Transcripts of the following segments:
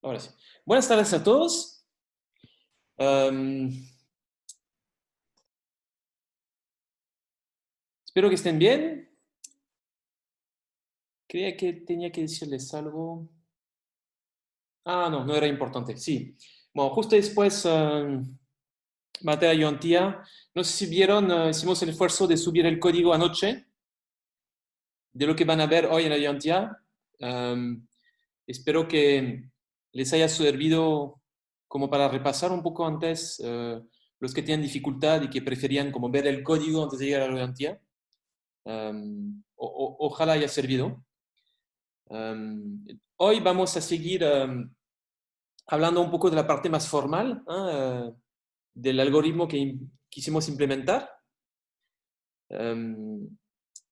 Ahora sí. Buenas tardes a todos. Am, Espero que estén bien. Creía que tenía que decirles algo. Ah, no, no era importante. Sí. Bueno, justo después, Mateo y Antía, no sé si vieron, hicimos el esfuerzo de subir el código anoche de lo que van a ver hoy en la Ayantía. Espero que les haya servido como para repasar un poco antes los que tienen dificultad y que preferían como ver el código antes de llegar a la Ayantía. Ojalá haya servido. Hoy vamos a seguir hablando un poco de la parte más formal del algoritmo que quisimos implementar.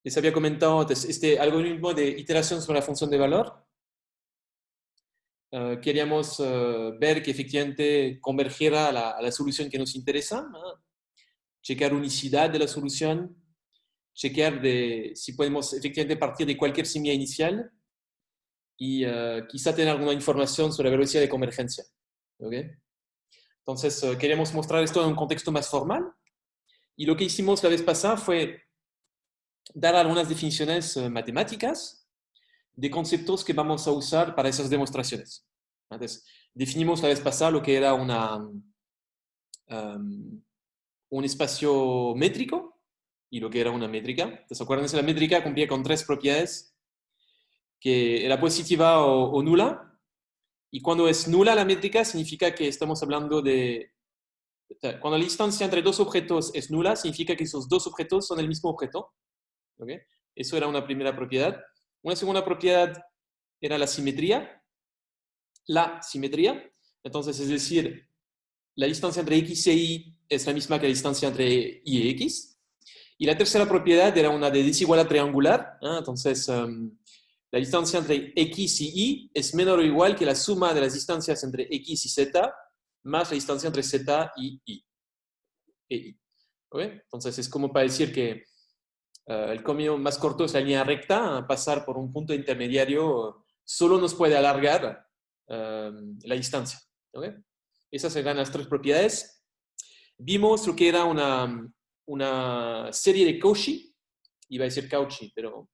Les había comentado antes, este algoritmo de iteración sobre la función de valor. Queríamos ver que efectivamente convergiera a la solución que nos interesa, checar unicidad de la solución, chequear si podemos efectivamente partir de cualquier semilla inicial y quizá tener alguna información sobre la velocidad de convergencia. ¿Okay? Entonces, queríamos mostrar esto en un contexto más formal y lo que hicimos la vez pasada fue dar algunas definiciones matemáticas de conceptos que vamos a usar para esas demostraciones. Entonces, definimos la vez pasada lo que era un espacio métrico y lo que era una métrica. Entonces, acuérdense, la métrica cumplía con tres propiedades, que era positiva o nula. Y cuando es nula la métrica, significa que estamos hablando de... Cuando la distancia entre dos objetos es nula, significa que esos dos objetos son el mismo objeto. ¿Okay? Eso era una primera propiedad. Una segunda propiedad era la simetría. La simetría. Entonces, es decir, la distancia entre x e y es la misma que la distancia entre y e x. Y la tercera propiedad era una de desigualdad triangular. Entonces, la distancia entre x y y es menor o igual que la suma de las distancias entre x y z más la distancia entre z y y. ¿Okay? Entonces, es como para decir que el camino más corto es la línea recta, pasar por un punto intermediario solo nos puede alargar la distancia. ¿Okay? Esas eran las tres propiedades. Vimos lo que era una serie de Cauchy, iba a decir Cauchy, pero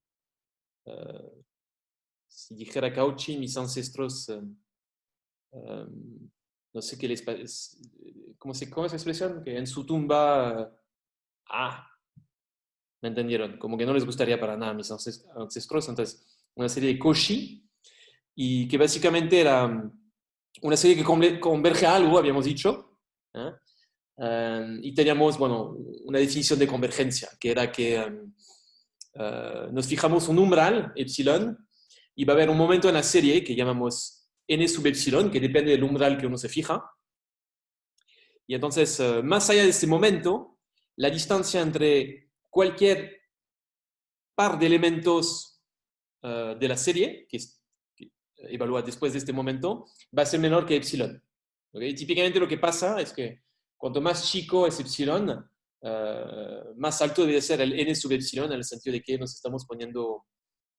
si dijera Cauchy, mis ancestros, no sé qué les parece, ¿cómo es esa expresión? Que en su tumba, ¿me entendieron? Como que no les gustaría para nada a mis ancestros, entonces una serie de Cauchy, y que básicamente era una serie que converge a algo, habíamos dicho, ¿eh? Y teníamos, bueno, una definición de convergencia, que era que nos fijamos un umbral, epsilon, y va a haber un momento en la serie que llamamos n sub epsilon, que depende del umbral que uno se fija. Y entonces, más allá de este momento, la distancia entre cualquier par de elementos de la serie, que evalúa después de este momento, va a ser menor que epsilon. ¿Okay? Típicamente lo que pasa es que cuanto más chico es epsilon, más alto debe ser el n sub epsilon, en el sentido de que nos estamos poniendo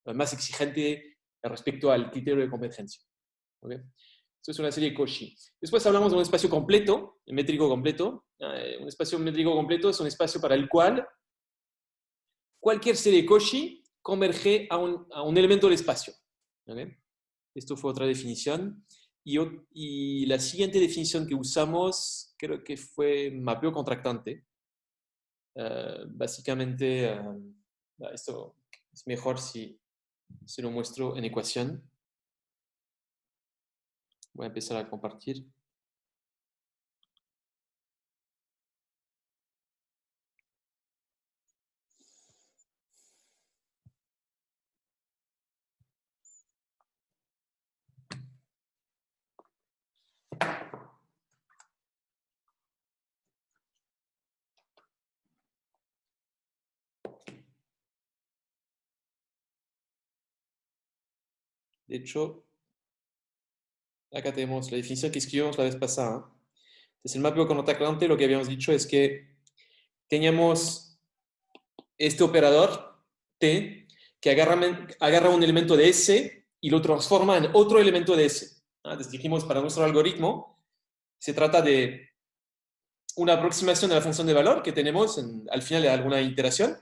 más exigente respecto al criterio de convergencia. ¿Okay? Eso es una serie de Cauchy. Después hablamos de un espacio completo, métrico completo. Un espacio métrico completo es un espacio para el cual cualquier serie de Cauchy converge a un elemento del espacio. ¿Okay? Esto fue otra definición. Y la siguiente definición que usamos creo que fue mapeo contractante. Básicamente, esto es mejor si se lo muestro en ecuación. Voy a empezar a compartir. De hecho, acá tenemos la definición que escribimos la vez pasada. Entonces, el mapeo contractante, lo que habíamos dicho es que teníamos este operador T que agarra un elemento de S y lo transforma en otro elemento de S. Entonces dijimos, para nuestro algoritmo, se trata de una aproximación de la función de valor que tenemos al final de alguna iteración,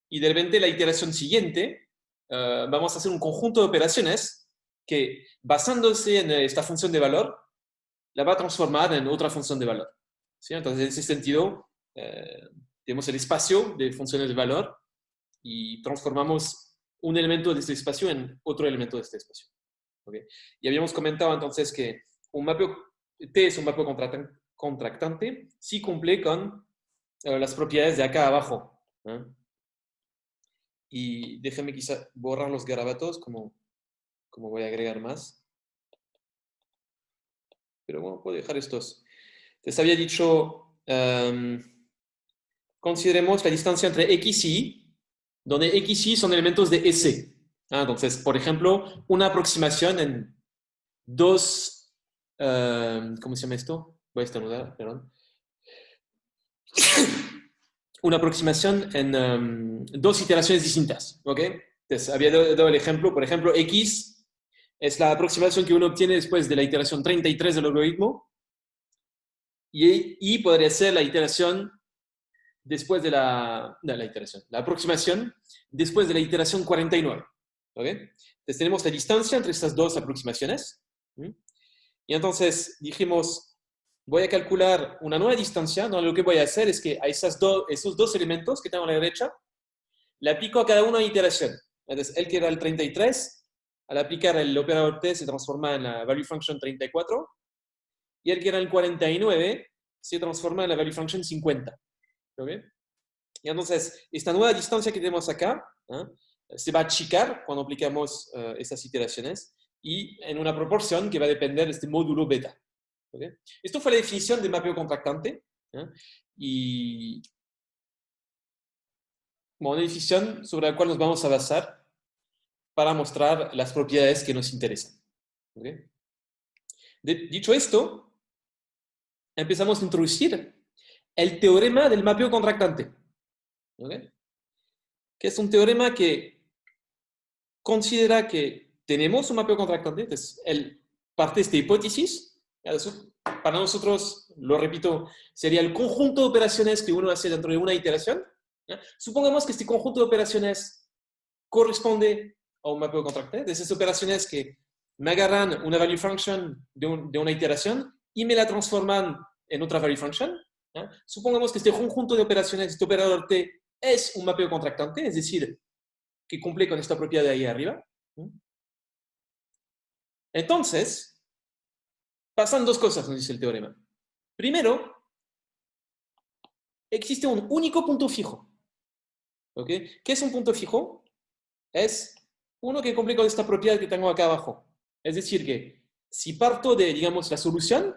y de repente la iteración siguiente vamos a hacer un conjunto de operaciones que, basándose en esta función de valor, la va a transformar en otra función de valor. ¿Sí? Entonces, en ese sentido, tenemos el espacio de funciones de valor y transformamos un elemento de este espacio en otro elemento de este espacio. ¿Okay? Y habíamos comentado entonces que un mapeo T es un mapeo contractante si cumple con las propiedades de acá abajo. Y déjenme quizá borrar los garabatos como voy a agregar más. Pero bueno, puedo dejar estos. Les había dicho, consideremos la distancia entre X y Y, donde X y Y son elementos de S. Entonces, por ejemplo, una aproximación en dos, ¿cómo se llama esto? Voy a estornudar, perdón. Una aproximación en dos iteraciones distintas, ¿ok? Entonces, había dado el ejemplo, por ejemplo, X es la aproximación que uno obtiene después de la iteración 33 del algoritmo, y Y podría ser la iteración después de la aproximación después de la iteración 49. ¿Ok? Entonces tenemos la distancia entre estas dos aproximaciones. Y entonces dijimos, voy a calcular una nueva distancia. ¿No? Lo que voy a hacer es que a esos dos elementos que tengo a la derecha, le aplico a cada una iteración. Entonces, el que era el 33, al aplicar el operador T se transforma en la value function 34, y el que era el 49 se transforma en la value function 50. ¿Ok? Y entonces, esta nueva distancia que tenemos acá se va a achicar cuando aplicamos estas iteraciones, y en una proporción que va a depender de este módulo beta. ¿Okay? Esto fue la definición de mapeo contractante. Y bueno, una definición sobre la cual nos vamos a basar para mostrar las propiedades que nos interesan. ¿Okay? Dicho esto, empezamos a introducir el teorema del mapeo contractante. ¿Okay? Que es un teorema que considera que tenemos un mapeo contractante. Entonces, él parte de esta hipótesis. Para nosotros, lo repito, sería el conjunto de operaciones que uno hace dentro de una iteración. ¿Ya? Supongamos que este conjunto de operaciones corresponde a un mapeo contractante. De esas operaciones que me agarran una value function de una iteración y me la transforman en otra value function. ¿Ya? Supongamos que este conjunto de operaciones, este operador T, es un mapeo contractante, es decir, que cumple con esta propiedad de ahí arriba. Entonces, pasan dos cosas, nos dice el teorema. Primero, existe un único punto fijo. ¿Ok? ¿Qué es un punto fijo? Es uno que cumple con esta propiedad que tengo acá abajo. Es decir, que si parto de, digamos, la solución,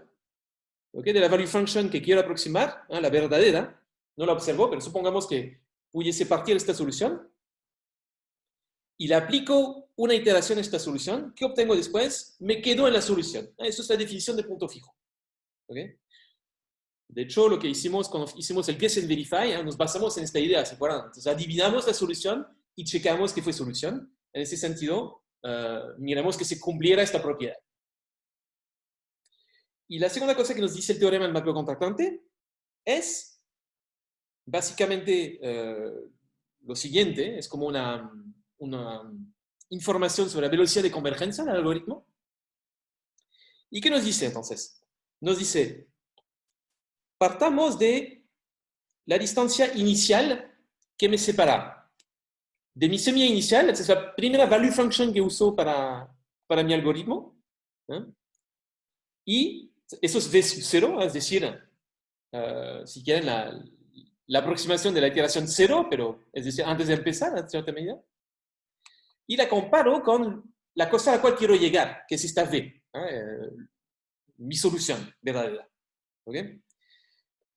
¿okay? De la value function que quiero aproximar, la verdadera, no la observo, pero supongamos que pudiese partir esta solución, y le aplico una iteración a esta solución, ¿qué obtengo después? Me quedo en la solución. Eso es la definición de punto fijo. ¿Okay? De hecho, lo que hicimos cuando hicimos el guess and verify, nos basamos en esta idea, ¿se acuerdan? Entonces, adivinamos la solución y checamos que fue solución. En ese sentido, miramos que se cumpliera esta propiedad. Y la segunda cosa que nos dice el teorema del mapeo contractante es básicamente lo siguiente, es como una información sobre la velocidad de convergencia del algoritmo. ¿Y qué nos dice entonces? Nos dice, partamos de la distancia inicial que me separa de mi semilla inicial, esa es la primera value function que uso para mi algoritmo, y eso es V0, es decir, si quieren, la aproximación de la iteración 0, pero es decir, antes de empezar, en cierta medida, y la comparo con la cosa a la cual quiero llegar, que es esta V, mi solución verdadera. ¿Okay?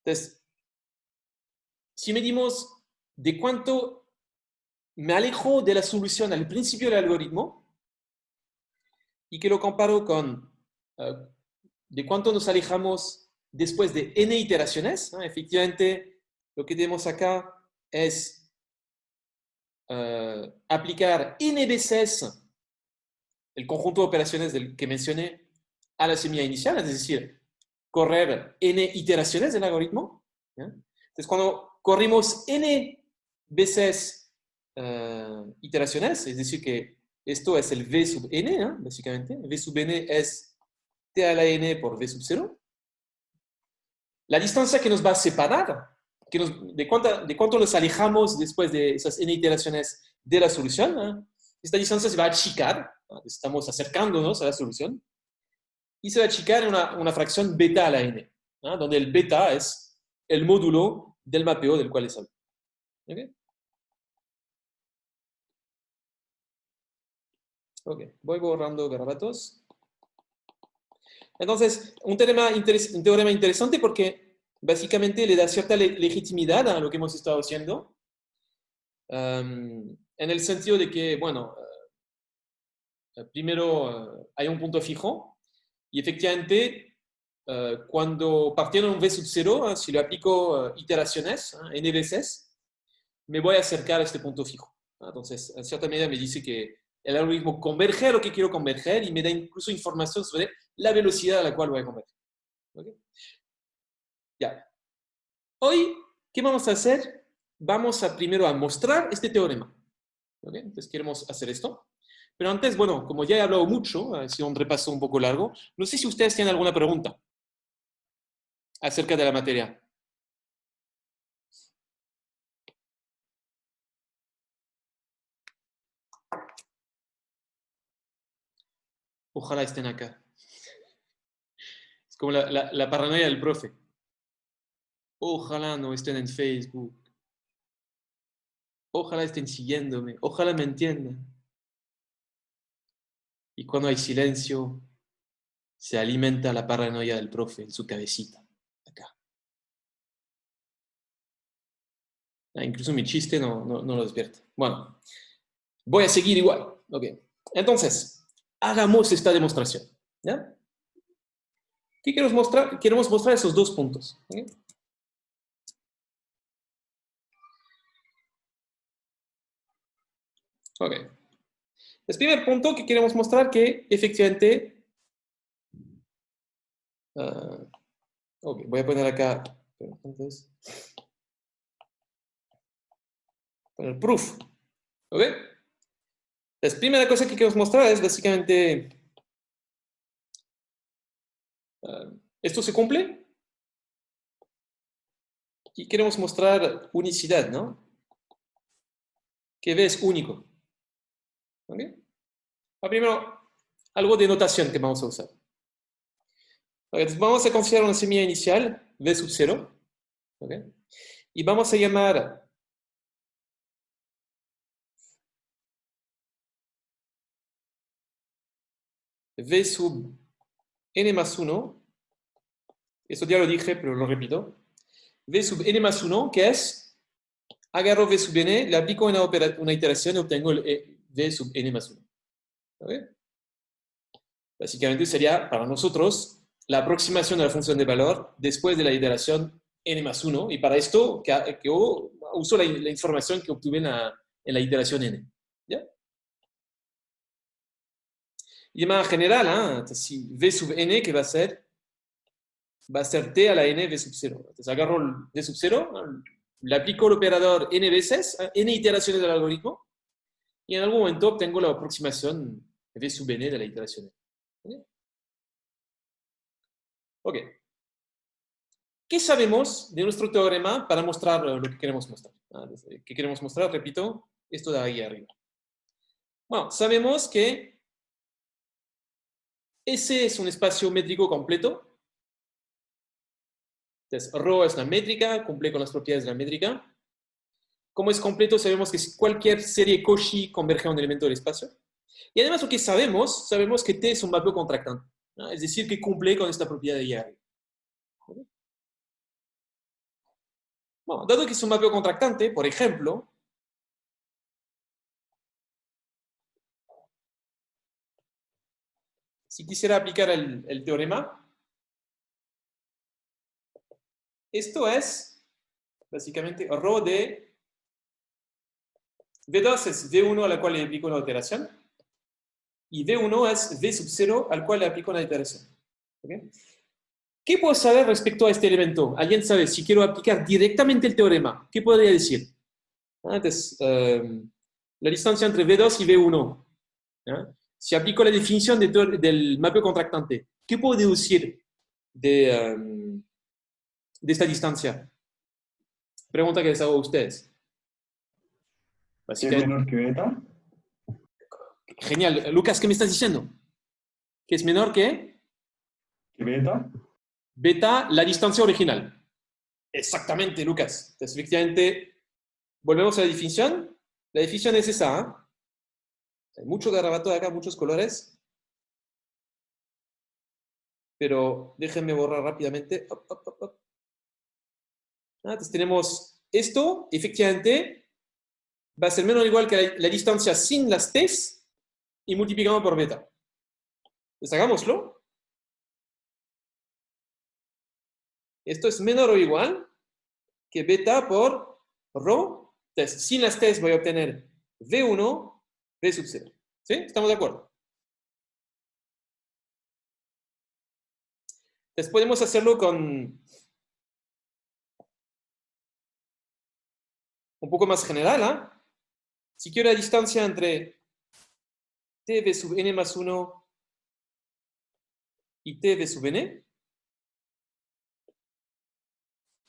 Entonces, si medimos de cuánto me alejo de la solución al principio del algoritmo y que lo comparo con de cuánto nos alejamos después de n iteraciones, efectivamente lo que tenemos acá es aplicar n veces el conjunto de operaciones que mencioné a la semilla inicial, es decir, correr n iteraciones del algoritmo. ¿Ya? Entonces, cuando corrimos n veces iteraciones, es decir, que esto es el v sub n, ¿no? Básicamente. V sub n es t a la n por v sub 0. La distancia que nos va a separar, de cuánto nos alejamos después de esas n iteraciones de la solución, ¿no? Esta distancia se va a achicar, ¿no? Estamos acercándonos a la solución, y se va a achicar en una fracción beta a la n, ¿no? Donde el beta es el módulo del mapeo del cual les hablo. ¿Okay? Ok, voy borrando garabatos. Entonces, un teorema interesante porque básicamente le da cierta legitimidad a lo que hemos estado haciendo, en el sentido de que, bueno, primero hay un punto fijo y efectivamente cuando partiendo de un v sub 0, si lo aplico iteraciones, n veces, me voy a acercar a este punto fijo. Entonces, en cierta medida me dice que el algoritmo converge a lo que quiero converger y me da incluso información sobre la velocidad a la cual voy a converger. ¿Okay? Ya. Hoy, ¿qué vamos a hacer? Vamos a primero a mostrar este teorema. ¿Okay? Entonces, queremos hacer esto. Pero antes, bueno, como ya he hablado mucho, ha sido un repaso un poco largo, no sé si ustedes tienen alguna pregunta acerca de la materia. Ojalá estén acá. Es como la paranoia del profe. Ojalá no estén en Facebook. Ojalá estén siguiéndome. Ojalá me entiendan. Y cuando hay silencio, se alimenta la paranoia del profe en su cabecita. Acá. Incluso mi chiste no lo despierta. Bueno, voy a seguir igual. Okay. Entonces, hagamos esta demostración. ¿Ya? ¿Qué queremos mostrar? Queremos mostrar esos dos puntos. ¿Okay? Ok. El primer punto que queremos mostrar que efectivamente... ok, voy a poner acá... Entonces, poner proof. ¿Ok? La primera cosa que queremos mostrar es básicamente... esto se cumple. Y queremos mostrar unicidad, ¿no? Que V es único. ¿Ok? Primero, algo de notación que vamos a usar. Entonces vamos a considerar una semilla inicial, V sub 0. ¿Okay? Y vamos a llamar V sub n más 1. Eso ya lo dije, pero lo repito. V sub n más 1, que es, agarro V sub n, le aplico una iteración y obtengo el V sub n más 1. ¿Okay? Básicamente sería, para nosotros, la aproximación de la función de valor después de la iteración n más 1, y para esto que yo uso la información que obtuve en la iteración n. ¿Ya? Y de manera general, si v sub n, ¿qué va a ser? Va a ser t a la n v sub 0. Entonces agarro el v sub 0, le aplico el operador n veces, n iteraciones del algoritmo, y en algún momento obtengo la aproximación v sub n de la iteración n. ¿Okay? Ok. ¿Qué sabemos de nuestro teorema para mostrar lo que queremos mostrar? ¿Qué queremos mostrar? Repito, esto de ahí arriba. Bueno, sabemos que ese es un espacio métrico completo. Entonces, ρ es una métrica, cumple con las propiedades de la métrica. Como es completo, sabemos que cualquier serie Cauchy converge a un elemento del espacio. Y además, lo que sabemos que T es un mapeo contractante, ¿no? Es decir, que cumple con esta propiedad de ahí arriba. Bueno, dado que es un mapeo contractante, por ejemplo, si quisiera aplicar el teorema, esto es básicamente ρ de V2 es V1 a la cual le aplico una iteración, y V1 es V sub 0 al cual le aplico una iteración. ¿Okay? ¿Qué puedo saber respecto a este elemento? ¿Alguien sabe si quiero aplicar directamente el teorema? ¿Qué podría decir? Entonces, la distancia entre V2 y V1. Si aplico la definición del mapeo contractante, ¿qué puedo deducir de esta distancia? Pregunta que les hago a ustedes. ¿Qué es menor que beta? Genial. Lucas, ¿qué me estás diciendo? ¿Que es menor que? ¿Qué beta? Beta, la distancia original. Exactamente, Lucas. Entonces, efectivamente, volvemos a la definición. La definición es esa. Hay mucho garabato de acá, muchos colores. Pero déjenme borrar rápidamente. Entonces tenemos esto, efectivamente, va a ser menos o igual que la distancia sin las t's y multiplicamos por beta. Pues hagámoslo. Esto es menor o igual que beta por rho. Entonces, sin las t's voy a obtener V1, V sub 0. ¿Sí? ¿Estamos de acuerdo? Entonces podemos hacerlo con un poco más general. Si quiero la distancia entre tv sub n más 1 y tv sub n,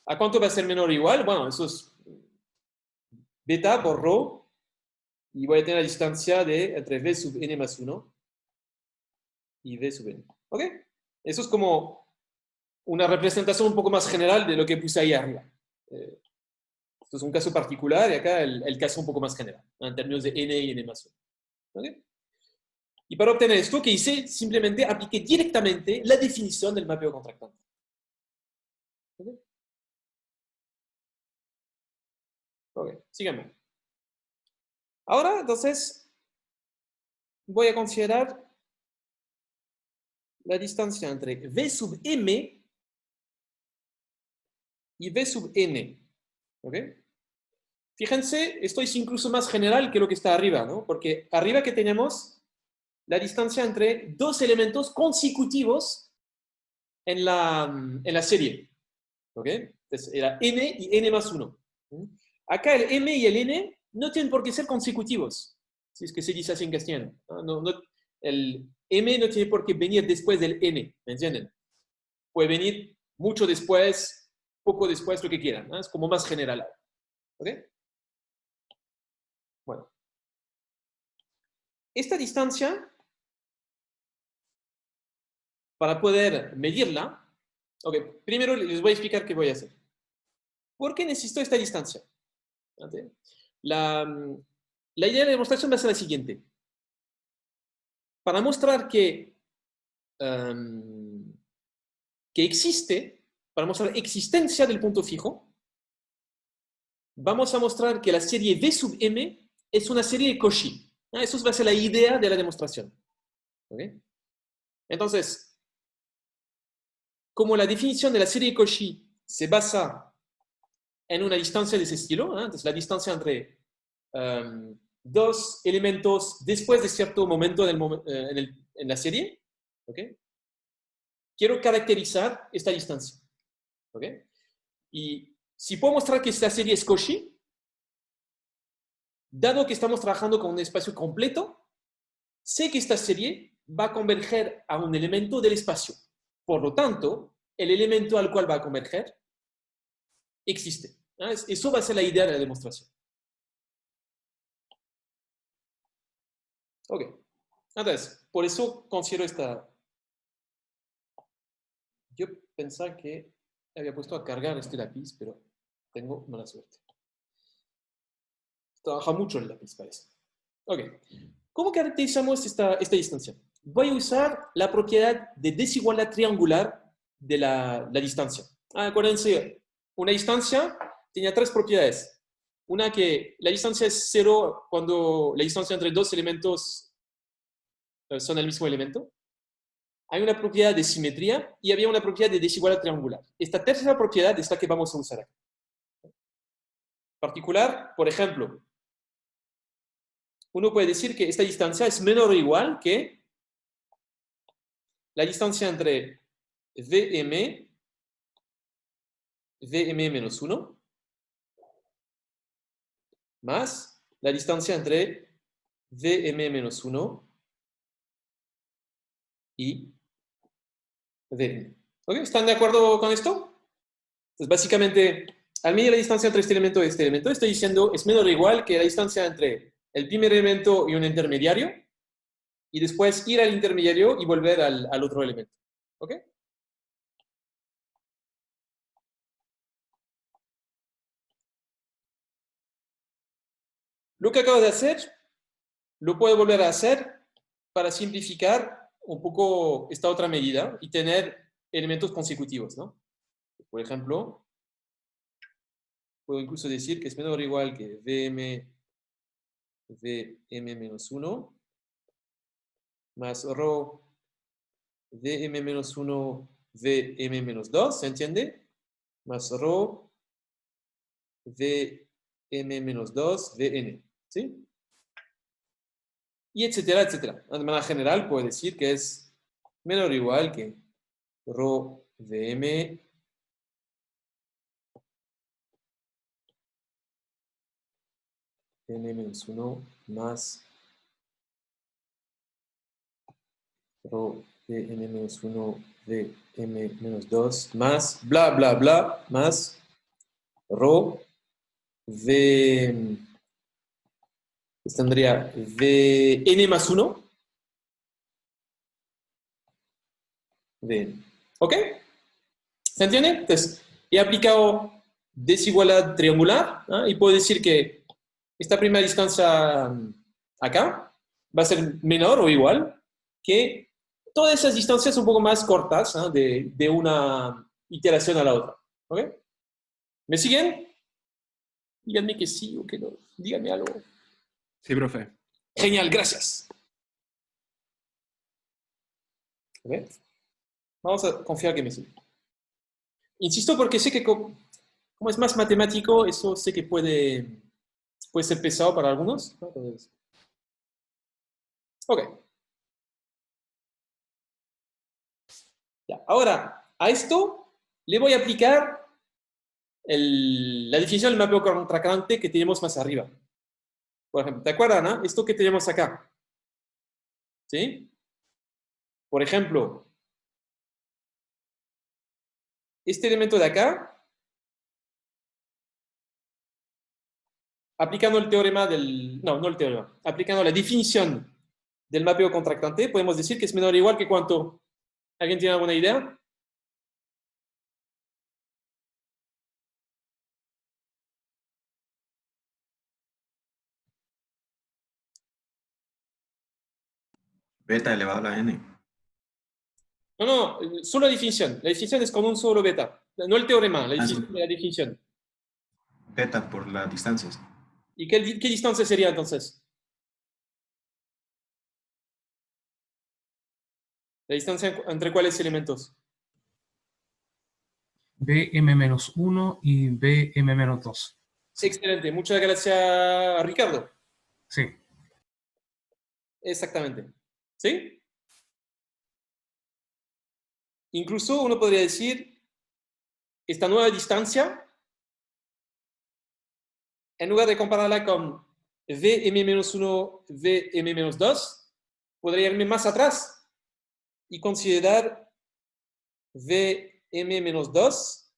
¿a cuánto va a ser menor o igual? Bueno, eso es beta por rho, y voy a tener la distancia entre v sub n más 1 y v sub n. ¿Ok? Eso es como una representación un poco más general de lo que puse ahí arriba. Esto es un caso particular y acá el caso un poco más general, en términos de n y n más 1. ¿Ok? Y para obtener esto, ¿qué hice? Simplemente apliqué directamente la definición del mapeo contractante. ¿Ok? Ok, sigamos. Ahora, entonces, voy a considerar la distancia entre v sub m y v sub n. ¿Ok? Fíjense, esto es incluso más general que lo que está arriba, ¿no? Porque arriba que tenemos la distancia entre dos elementos consecutivos en la serie. ¿Ok? Entonces era n y n más 1. Acá el m y el n no tienen por qué ser consecutivos, si es que se dice así en castellano. El m no tiene por qué venir después del n, ¿me entienden? Puede venir mucho después, poco después, lo que quieran, ¿no? Es como más general. ¿Ok? Bueno. Esta distancia, para poder medirla, ok, primero les voy a explicar qué voy a hacer. ¿Por qué necesito esta distancia? La, la idea de demostración va a ser la siguiente. Para mostrar que existe, para mostrar existencia del punto fijo, vamos a mostrar que la serie V sub m es una serie de Cauchy. Eso va a ser la idea de la demostración. ¿Okay? Entonces, como la definición de la serie de Cauchy se basa en una distancia de ese estilo, entonces la distancia entre dos elementos después de cierto momento en la serie, ¿okay? Quiero caracterizar esta distancia. ¿Okay? Y si puedo mostrar que esta serie es Cauchy, dado que estamos trabajando con un espacio completo, sé que esta serie va a converger a un elemento del espacio. Por lo tanto, el elemento al cual va a converger existe. Eso va a ser la idea de la demostración. Ok. Entonces, por eso considero esta... Yo pensaba que había puesto a cargar este lápiz, pero tengo mala suerte. Trabaja mucho el lápiz, parece. Ok. ¿Cómo caracterizamos esta distancia? Voy a usar la propiedad de desigualdad triangular de la distancia. Acuérdense, una distancia tenía tres propiedades. Una que la distancia es cero cuando la distancia entre dos elementos son el mismo elemento. Hay una propiedad de simetría y había una propiedad de desigualdad triangular. Esta tercera propiedad es la que vamos a usar aquí. En particular, por ejemplo, uno puede decir que esta distancia es menor o igual que la distancia entre VM menos 1 más la distancia entre VM menos 1 y VM. ¿Ok? ¿Están de acuerdo con esto? Entonces, básicamente, al medir la distancia entre este elemento y este elemento, estoy diciendo es menor o igual que la distancia entre el primer elemento y un intermediario, y después ir al intermediario y volver al otro elemento. ¿Ok? Lo que acabo de hacer, lo puedo volver a hacer para simplificar un poco esta otra medida y tener elementos consecutivos, ¿no? Por ejemplo, puedo incluso decir que es menor o igual que VM menos 1 más rho VM menos 1 VM menos 2, ¿se entiende? Más rho VM menos 2 Vn, ¿sí? Y etcétera, etcétera. De manera general, puedo decir que es menor o igual que rho Vm menos 1 más rho Vm menos 1 Vm menos 2 más bla, bla, bla, más rho V, tendría Vn más 1 Vn. ¿Ok? ¿Se entiende? Entonces, he aplicado desigualdad triangular, ¿no? Y puedo decir que esta primera distancia acá va a ser menor o igual que todas esas distancias un poco más cortas, ¿no? de una iteración a la otra. ¿Ok? ¿Me siguen? Díganme que sí o que no. Díganme algo. Sí, profe. Genial, gracias. ¿Ok? Vamos a confiar que me sigue. Insisto porque sé que como es más matemático, eso sé que puede ser pesado para algunos, ¿no? Entonces, ok. Ya. Ahora, a esto le voy a aplicar la definición del mapeo contractante que tenemos más arriba. Por ejemplo, ¿te acuerdan, no? Esto que tenemos acá. ¿Sí? Por ejemplo, este elemento de acá, aplicando el teorema del... No el teorema. Aplicando la definición del mapeo contractante, podemos decir que es menor o igual que ¿cuánto? ¿Alguien tiene alguna idea? Beta elevado a la n. No, solo la definición. La definición es con un solo beta. No el teorema, la Sí. definición. Beta por las distancias. ¿Y qué distancia sería entonces? ¿La distancia entre cuáles elementos? Bm-1 y Bm-2. Sí. Excelente. Muchas gracias, Ricardo. Sí. Exactamente. ¿Sí? Incluso uno podría decir, esta nueva distancia, en lugar de compararla con Vm-1, Vm-2, podría irme más atrás y considerar Vm-2,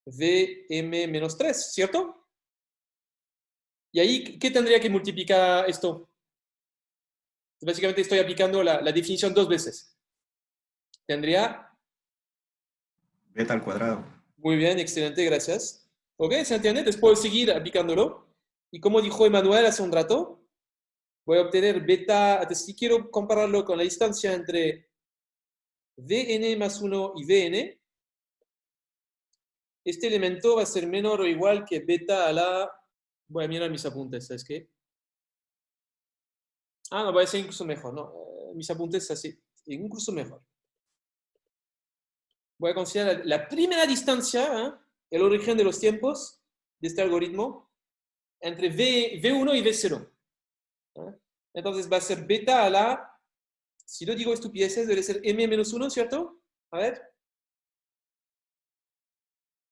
Vm-3, ¿cierto? Y ahí, ¿qué tendría que multiplicar esto? Básicamente estoy aplicando la definición dos veces. Tendría... Beta al cuadrado. Muy bien, excelente, gracias. ¿Ok? ¿Se entiende? Entonces puedo seguir aplicándolo. Y como dijo Emanuel hace un rato, voy a obtener beta, entonces si quiero compararlo con la distancia entre Vn más 1 y Vn, este elemento va a ser menor o igual que beta a la... Voy a mirar mis apuntes, ¿sabes qué? Ah, no, va a ser incluso mejor, ¿no? Mis apuntes así, incluso mejor. Voy a considerar la primera distancia, ¿eh? El origen de los tiempos de este algoritmo, entre V1 y V0. ¿Eh? Entonces va a ser beta a la, si no digo estupideces, debe ser M-1, ¿cierto? A ver.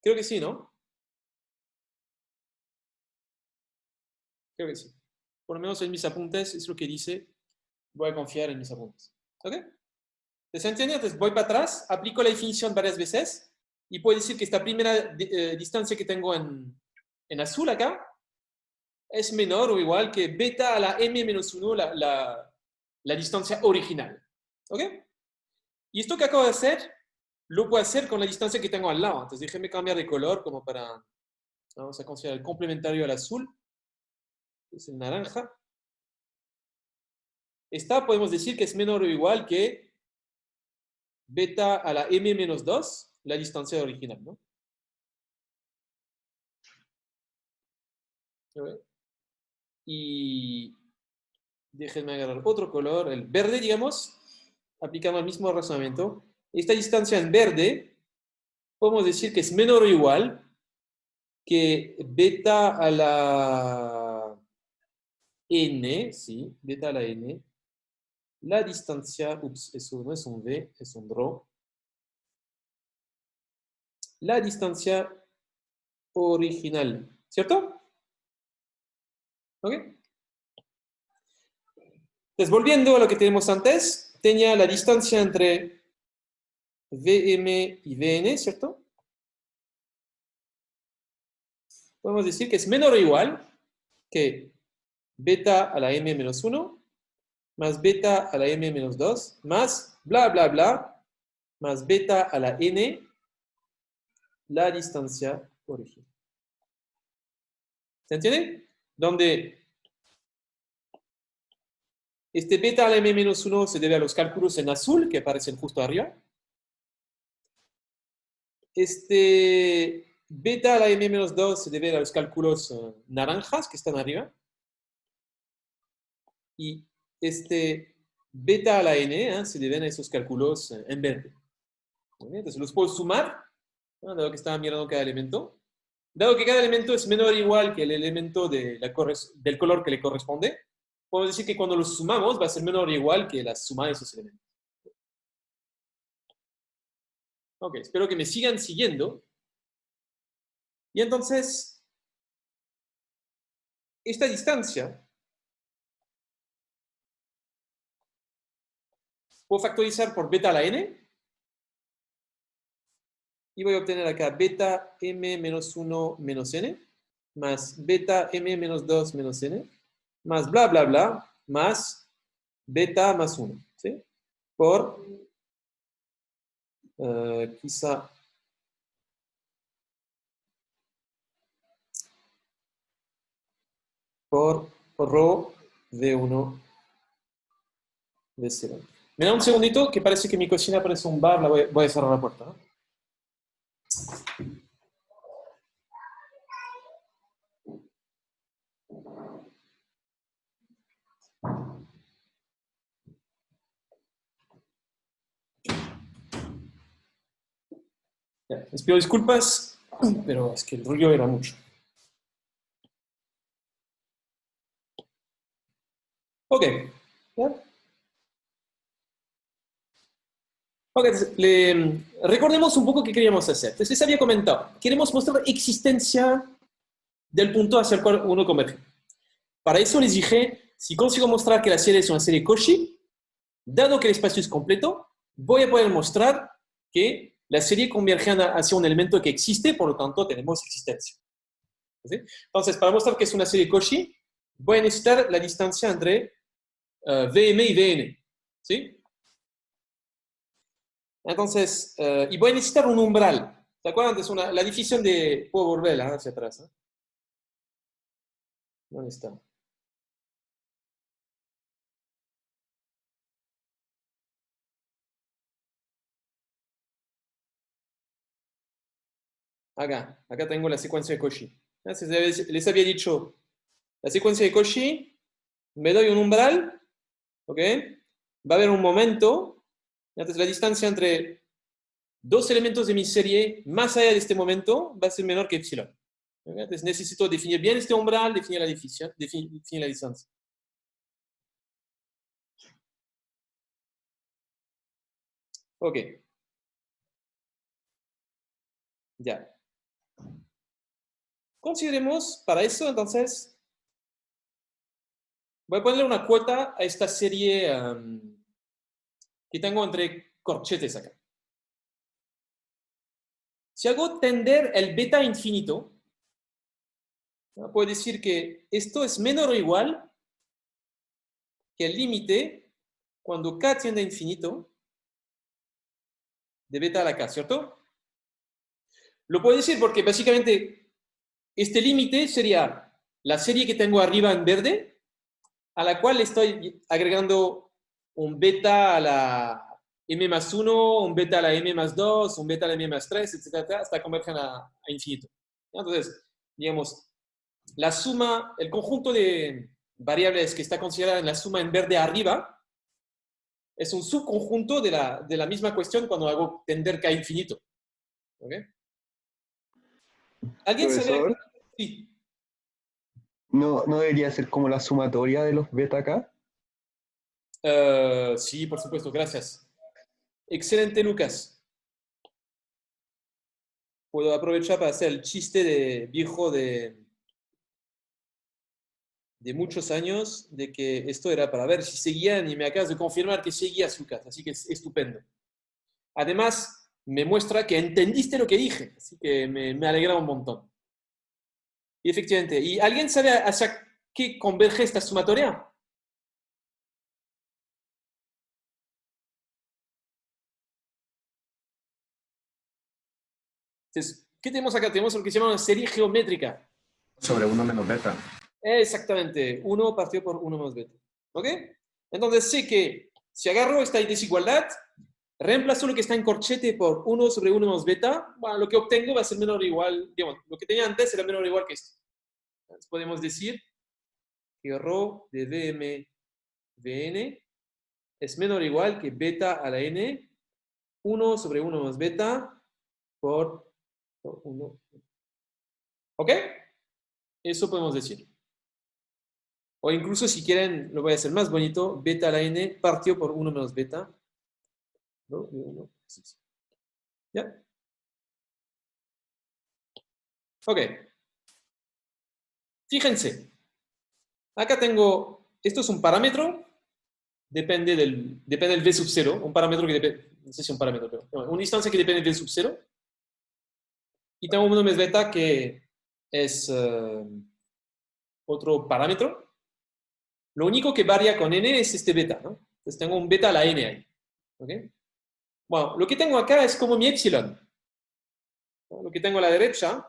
Creo que sí, ¿no? Creo que sí. Por lo menos en mis apuntes es lo que dice. Voy a confiar en mis apuntes. ¿Ok? ¿Se entiende? Entonces voy para atrás, aplico la definición varias veces y puedo decir que esta primera distancia que tengo en azul acá es menor o igual que beta a la m-1, la distancia original. ¿Ok? Y esto que acabo de hacer, lo puedo hacer con la distancia que tengo al lado. Entonces déjenme cambiar de color como para... Vamos a considerar el complementario al azul. Es el naranja. Esta podemos decir que es menor o igual que beta a la m-2, la distancia original, ¿no? Y déjenme agarrar otro color, el verde, digamos, aplicando el mismo razonamiento. Esta distancia en verde, podemos decir que es menor o igual que beta a la n, sí, beta a la n, la distancia, ups, eso no es un v, es un rho, la distancia original, ¿cierto? ¿Ok? Entonces, volviendo a lo que tenemos antes, tenía la distancia entre Vm y Vn, ¿cierto? Podemos decir que es menor o igual que beta a la m-1 más beta a la m-2 más bla, bla, bla, más beta a la n, la distancia original. ¿Se entiende? Donde este beta a la m-1 se debe a los cálculos en azul que aparecen justo arriba. Este beta a la m-2 se debe a los cálculos naranjas que están arriba. Y este beta a la n se deben a esos cálculos en verde. Entonces los puedo sumar, ¿no? Dado que estaba mirando cada elemento. Dado que cada elemento es menor o igual que el elemento del color que le corresponde, podemos decir que cuando los sumamos va a ser menor o igual que la suma de esos elementos. Ok, espero que me sigan siguiendo. Y entonces, esta distancia puedo factorizar por beta a la n. Y voy a obtener acá beta m-1 menos n, más beta m-2 menos n, más bla, bla, bla, más beta más 1, ¿sí? Por, quizá, por rho v1 v0. Me da un segundito que parece que mi cocina parece un bar, voy a cerrar la puerta, ¿no? Ya, les pido disculpas, pero es que el ruido era mucho. Ok. ¿Ya? Ok, recordemos un poco qué queríamos hacer. Entonces, les había comentado, queremos mostrar existencia del punto hacia el cual uno converge. Para eso les dije, si consigo mostrar que la serie es una serie Cauchy, dado que el espacio es completo, voy a poder mostrar que la serie converge hacia un elemento que existe, por lo tanto tenemos existencia. ¿Sí? Entonces, para mostrar que es una serie Cauchy, voy a necesitar la distancia entre Vm y Vn. ¿Sí? Entonces, y voy a necesitar un umbral. ¿Se acuerdan? Es la definición de... Puedo volverla hacia atrás. ¿Eh? ¿Dónde está? Acá tengo la secuencia de Cauchy. Entonces, les había dicho, la secuencia de Cauchy, me doy un umbral, ¿ok? Va a haber un momento, entonces la distancia entre dos elementos de mi serie, más allá de este momento, va a ser menor que epsilon. ¿Okay? Entonces necesito definir bien este umbral, definir la distancia. Ok. Ya. consideremos para eso, entonces, voy a ponerle una cuota a esta serie que tengo entre corchetes acá. Si hago tender el beta infinito, ¿no? Puedo decir que esto es menor o igual que el límite cuando k tiende a infinito de beta a la k, ¿cierto? Lo puedo decir porque básicamente este límite sería la serie que tengo arriba en verde, a la cual estoy agregando un beta a la m más 1, un beta a la m más 2, un beta a la m más 3, etcétera, hasta convergen a infinito. Entonces, digamos, la suma, el conjunto de variables que está considerada en la suma en verde arriba, es un subconjunto de la misma cuestión cuando hago tender k infinito. ¿Ok? ¿Alguien sabe? Profesor, Sí. ¿no debería ser como la sumatoria de los beta acá? Sí, por supuesto, gracias. Excelente, Lucas. Puedo aprovechar para hacer el chiste de viejo de muchos años, de que esto era para ver si seguían, y me acabas de confirmar que seguías, Lucas, así que es estupendo. Además, me muestra que entendiste lo que dije, así que me alegra un montón. Y efectivamente, ¿y alguien sabe hacia qué converge esta sumatoria? Entonces, ¿qué tenemos acá? Tenemos lo que se llama una serie geométrica. Sobre 1 menos beta. Exactamente, 1 partido por 1 más beta. ¿Ok? Entonces sé que si agarro esta desigualdad, reemplazo lo que está en corchete por 1 sobre 1 más beta, bueno, lo que obtengo va a ser menor o igual, digamos, lo que tenía antes era menor o igual que esto. Entonces podemos decir que ρ de Vm Vn es menor o igual que beta a la n, 1 sobre 1 más beta por 1. ¿Ok? Eso podemos decir. O incluso si quieren, lo voy a hacer más bonito, beta a la n partido por 1 menos beta. ¿No? ¿Ya? Ok. Fíjense. Acá tengo, esto es un parámetro, depende del v sub 0, un parámetro que depende, no sé si un parámetro, pero una instancia que depende del v sub 0. Y tengo 1 menos beta que es otro parámetro. Lo único que varía con n es este beta, ¿no? Entonces tengo un beta a la n ahí. ¿Ok? Bueno, lo que tengo acá es como mi epsilon. Lo que tengo a la derecha,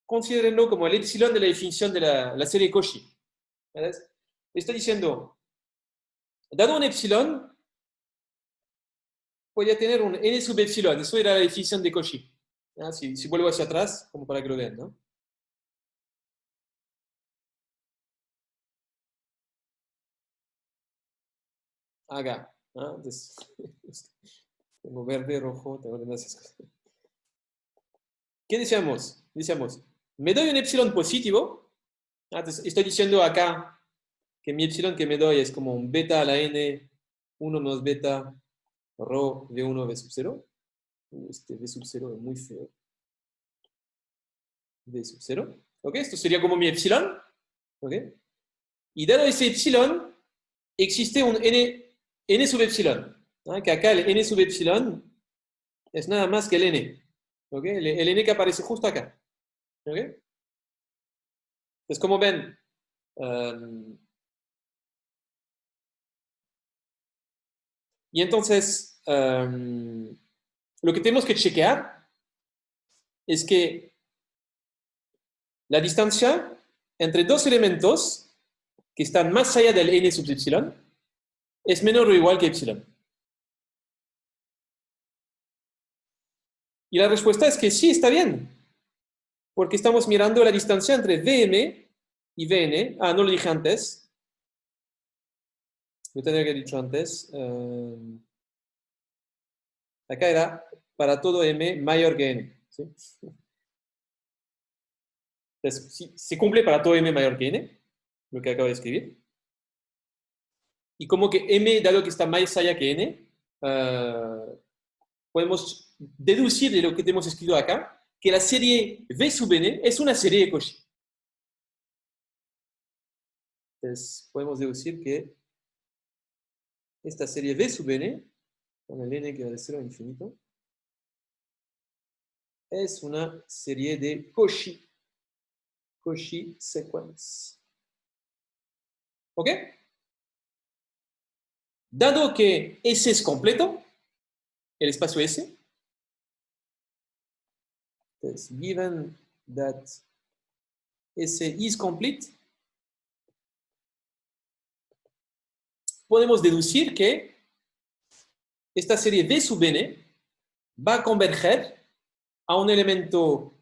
considérenlo como el epsilon de la definición de la serie Cauchy. ¿Ves? Estoy diciendo, dado un epsilon, voy a tener un n sub epsilon. Eso era la definición de Cauchy. Si vuelvo hacia atrás, como para que lo vean, ¿no? Acá. ¿No? Entonces, tengo verde, rojo, tengo demás cosas. ¿Qué decíamos? Decíamos, me doy un epsilon positivo. Entonces, estoy diciendo acá que mi epsilon que me doy es como un beta a la n, 1 menos beta, rho v1 v sub 0. Este v sub 0 es muy feo. V sub 0. ¿Ok? Esto sería como mi epsilon. ¿Ok? Y dado ese epsilon, existe un n sub epsilon. ¿No? Que acá el n sub epsilon es nada más que el n. ¿Ok? El n que aparece justo acá. ¿Ok? Entonces, como ven, y entonces, lo que tenemos que chequear es que la distancia entre dos elementos que están más allá del n sub epsilon es menor o igual que epsilon. Y la respuesta es que sí, está bien. Porque estamos mirando la distancia entre Vm y Vn. Ah, no lo dije antes. Lo tendría que haber dicho antes. Acá era para todo m mayor que n. ¿Sí? Entonces, sí, se cumple para todo m mayor que n, lo que acabo de escribir. Y como que m, dado que está más allá que n, podemos deducir de lo que hemos escrito acá, que la serie V sub n es una serie de Cauchy. Entonces, podemos deducir que esta serie V sub n, con el n que va de 0 a infinito, es una serie de Cauchy. Cauchy sequence. ¿Ok? Dado que S es completo, el espacio S, entonces, given that S is complete, podemos deducir que esta serie V sub n va a converger a un elemento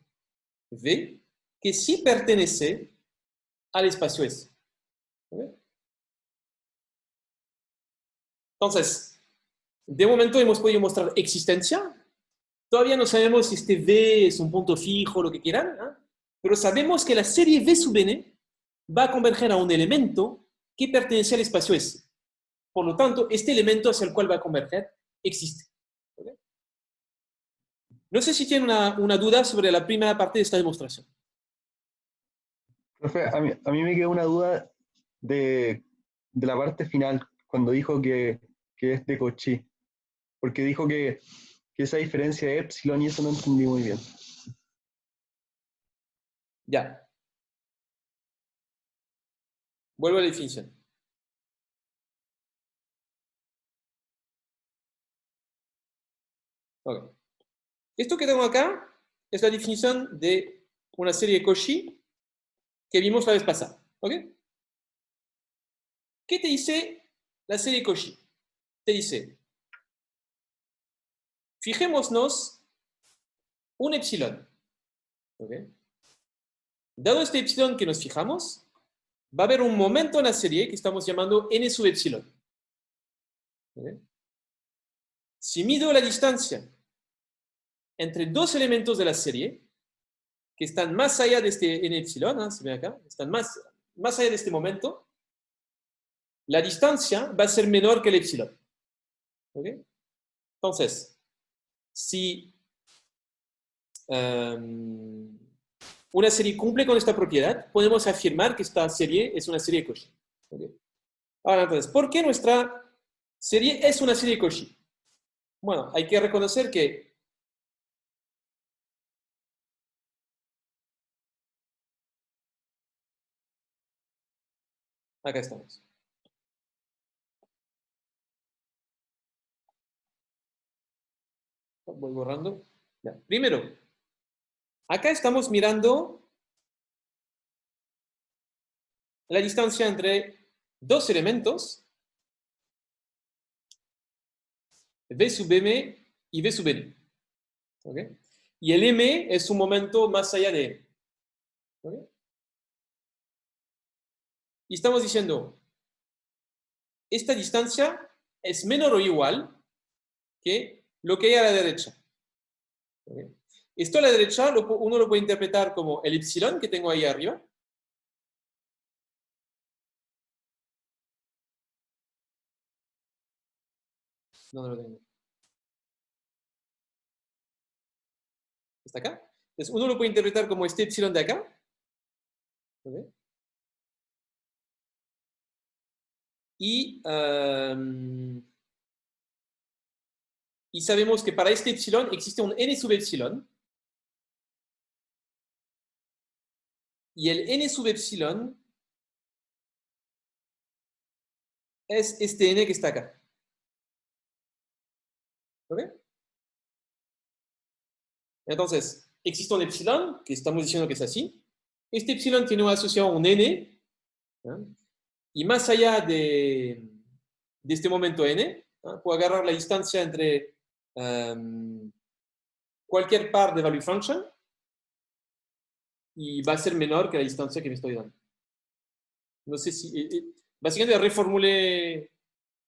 V que sí pertenece al espacio S. ¿Okay? Entonces, de momento hemos podido mostrar existencia. Todavía no sabemos si este V es un punto fijo, lo que quieran, ¿eh? Pero sabemos que la serie V sub n va a converger a un elemento que pertenece al espacio S. Por lo tanto, este elemento hacia el cual va a converger existe. ¿Okay? No sé si tienen una duda sobre la primera parte de esta demostración. Profe, a mí me quedó una duda de la parte final, cuando dijo que es de Cauchy, porque dijo que esa diferencia de epsilon y eso no entendí muy bien. Ya. Vuelvo a la definición. Okay. Esto que tengo acá es la definición de una serie de Cauchy que vimos la vez pasada. ¿Okay? ¿Qué te dice la serie de Cauchy? Te dice, fijémonos un epsilon. ¿Okay? Dado este epsilon que nos fijamos, va a haber un momento en la serie que estamos llamando n sub epsilon. ¿Okay? Si mido la distancia entre dos elementos de la serie que están más allá de este n epsilon, ¿eh? ¿Se ven acá? Están más allá de este momento, la distancia va a ser menor que el epsilon. ¿Okay? Entonces, si una serie cumple con esta propiedad, podemos afirmar que esta serie es una serie de Cauchy. ¿Okay? Ahora, entonces, ¿por qué nuestra serie es una serie de Cauchy? Bueno, hay que reconocer que acá estamos. Voy borrando. Ya. Primero, acá estamos mirando la distancia entre dos elementos, V sub m y V sub n. ¿Okay? Y el m es un momento más allá de n. ¿Okay? Y estamos diciendo, esta distancia es menor o igual que lo que hay a la derecha. ¿Okay? Esto a la derecha uno lo puede interpretar como el epsilon que tengo ahí arriba. ¿Dónde lo tengo? ¿Está acá? Entonces uno lo puede interpretar como este epsilon de acá. ¿Okay? Y sabemos que para este epsilon existe un n sub epsilon. Y el n sub epsilon es este n que está acá. ¿Ok? Entonces, existe un epsilon, que estamos diciendo que es así. Este epsilon tiene asociado un n. ¿Eh? Y más allá de este momento n, ¿eh? Puedo agarrar la distancia entre cualquier par de value function y va a ser menor que la distancia que me estoy dando. No sé si... básicamente reformulé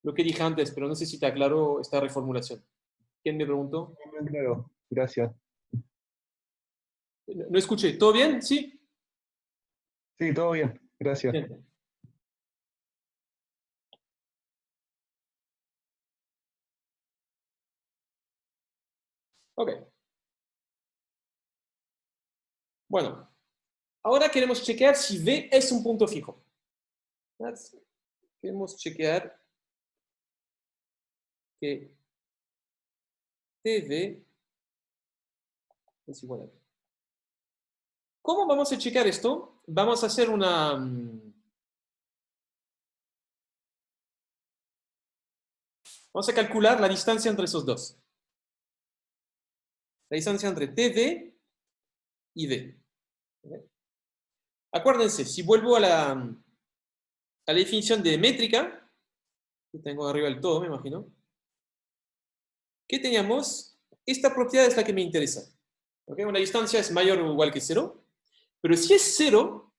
lo que dije antes, pero no sé si está claro esta reformulación. ¿Quién me preguntó? Claro, gracias. No escuché. ¿Todo bien? ¿Sí? Sí, todo bien, gracias. Bien. Ok. Bueno, ahora queremos chequear si V es un punto fijo. Queremos chequear que TV es igual a V. ¿Cómo vamos a checar esto? Vamos a hacer una... Vamos a calcular la distancia entre esos dos. La distancia entre TV y V. ¿Okay? Acuérdense, si vuelvo a la definición de métrica, que tengo arriba del todo, me imagino, ¿qué teníamos? Esta propiedad es la que me interesa. ¿Okay? Una distancia es mayor o igual que 0, pero si es 0,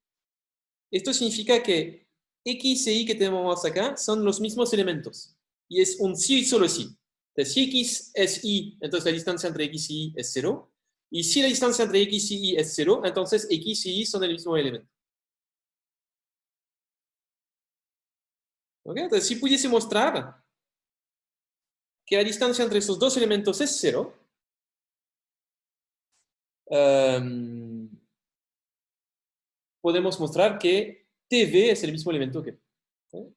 esto significa que X e Y que tenemos acá son los mismos elementos. Y es un sí y solo sí. Entonces, si X es Y, entonces la distancia entre X y Y es 0. Y si la distancia entre X y Y es 0, entonces X y Y son el mismo elemento. ¿Okay? Entonces, si pudiese mostrar que la distancia entre esos dos elementos es 0, podemos mostrar que TV es el mismo elemento que... ¿Okay?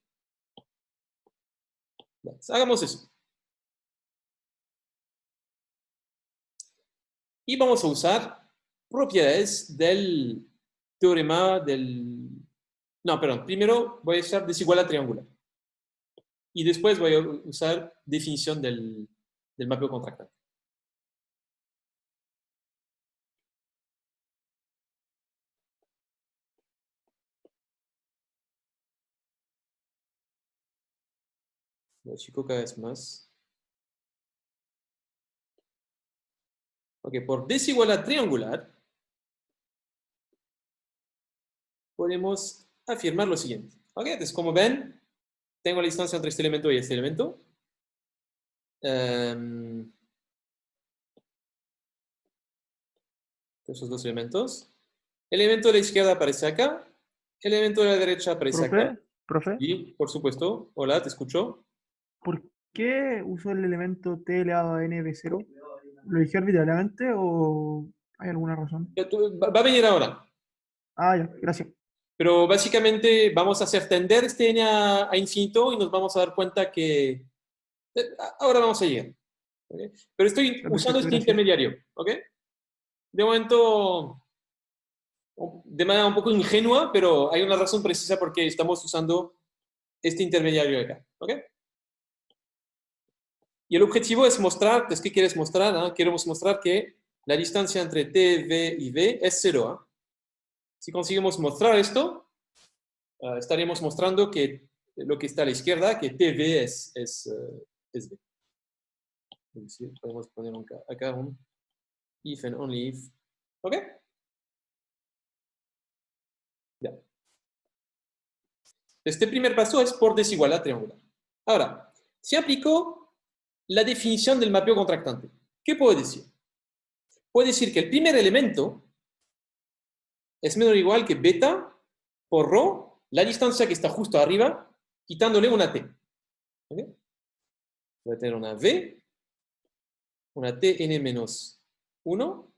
Hagamos eso. Y vamos a usar propiedades del teorema del... No, perdón. Primero voy a usar desigualdad triangular. Y después voy a usar definición del mapeo contractante. Lo chico cada vez más. Ok, por desigualdad triangular podemos afirmar lo siguiente. Ok, entonces como ven, tengo la distancia entre este elemento y este elemento. Esos dos elementos. El elemento de la izquierda aparece acá. El elemento de la derecha aparece acá. Profe, Y, por supuesto, hola, te escucho. ¿por qué usó el elemento t elevado a n de 0? ¿Lo eligió arbitrariamente o hay alguna razón? Va a venir ahora. Ah, ya, gracias. Pero básicamente vamos a hacer tender este n a infinito y nos vamos a dar cuenta que... Ahora vamos a llegar. ¿Okay? Pero estoy Perfecto, usando este gracias. intermediario. ¿Ok? De momento, de manera un poco ingenua, pero hay una razón precisa por qué estamos usando este intermediario de acá. ¿Ok? Y el objetivo es mostrar, pues, ¿qué quieres mostrar? ¿Ah? Queremos mostrar que la distancia entre T, V y V es 0. ¿Ah? Si conseguimos mostrar esto, estaríamos mostrando que lo que está a la izquierda, que TV es V. Es decir, podemos poner acá un if and only if. ¿Ok? Ya. Este primer paso es por desigualdad triangular. Ahora, si aplico la definición del mapeo contractante, ¿qué puedo decir? Puedo decir que el primer elemento es menor o igual que beta por rho, la distancia que está justo arriba, quitándole una t. ¿Okay? Voy a tener una v, una tn menos 1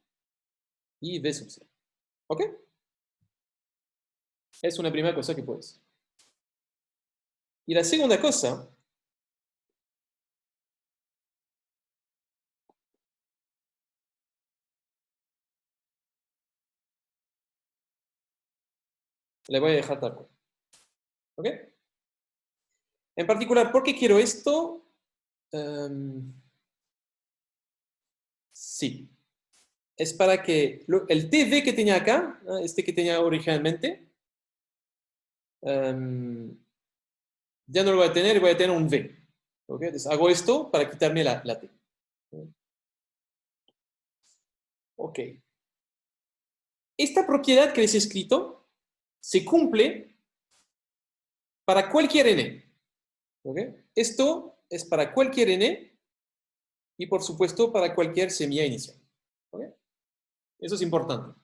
y v sub 0. ¿Ok? Es una primera cosa que puedo decir. Y la segunda cosa le voy a dejar tal cual. ¿Ok? En particular, ¿por qué quiero esto? Sí. Es para que el TV que tenía acá, este que tenía originalmente, ya no lo voy a tener, voy a tener un V. ¿Okay? Entonces hago esto para quitarme la T. Ok. Esta propiedad que les he escrito se cumple para cualquier n. ¿Okay? Esto es para cualquier n y por supuesto para cualquier semilla inicial. ¿Okay? Eso es importante.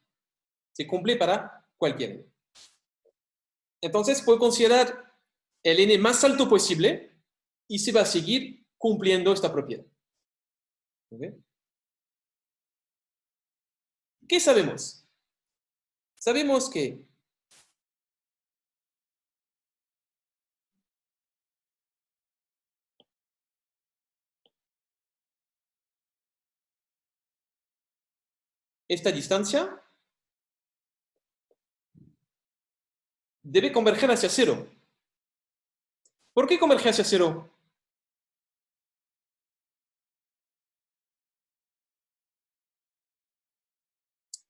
Se cumple para cualquier n. Entonces puedo considerar el n más alto posible y se va a seguir cumpliendo esta propiedad. ¿Okay? ¿Qué sabemos? sabemos que esta distancia debe converger hacia cero. ¿Por qué converge hacia cero?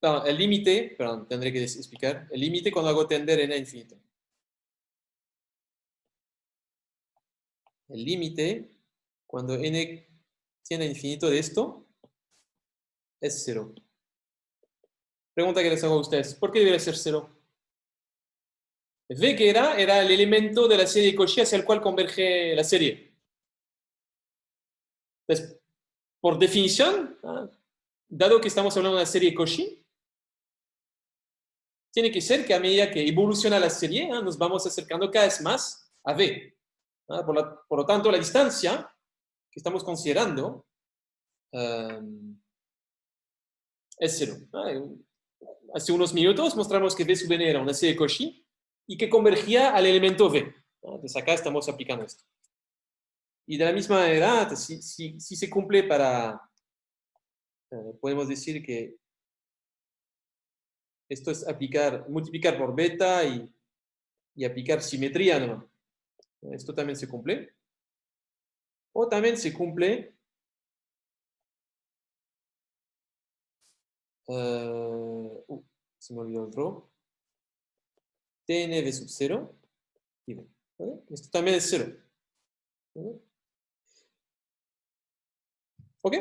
No, el límite, perdón, tendré que explicar. El límite cuando hago tender n a infinito. El límite cuando n tiene a infinito de esto es cero. Pregunta que les hago a ustedes. ¿Por qué debería ser cero? V que era el elemento de la serie de Cauchy hacia el cual converge la serie. Entonces, por definición, dado que estamos hablando de una serie de Cauchy, tiene que ser que a medida que evoluciona la serie, nos vamos acercando cada vez más a V. Por lo tanto, la distancia que estamos considerando es cero. Hace unos minutos mostramos que V sub n era una serie de Cauchy y que convergía al elemento V. Entonces acá estamos aplicando esto. Y de la misma manera, si se cumple para, podemos decir que esto es multiplicar por beta y aplicar simetría, ¿no? Esto también se cumple. O también se cumple se me olvidó otro. TNV sub 0 y V. ¿Vale? Esto también es 0. ¿Vale? ¿Ok?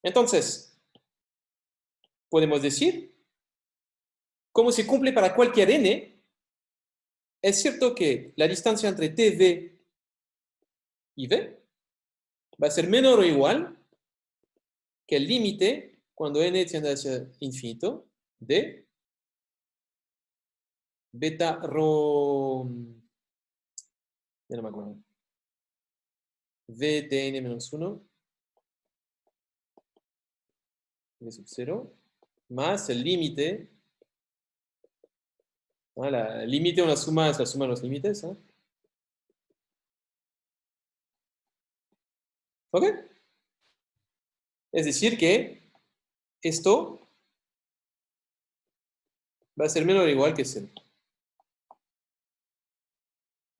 Entonces, podemos decir, como se cumple para cualquier n, es cierto que la distancia entre TV y V va a ser menor o igual que el límite cuando n tiende hacia infinito de beta rho, ya no me acuerdo, v de n menos 1, v sub 0, más el límite, el límite de una suma es la suma de los límites, ¿ok? Es decir que esto va a ser menor o igual que 0.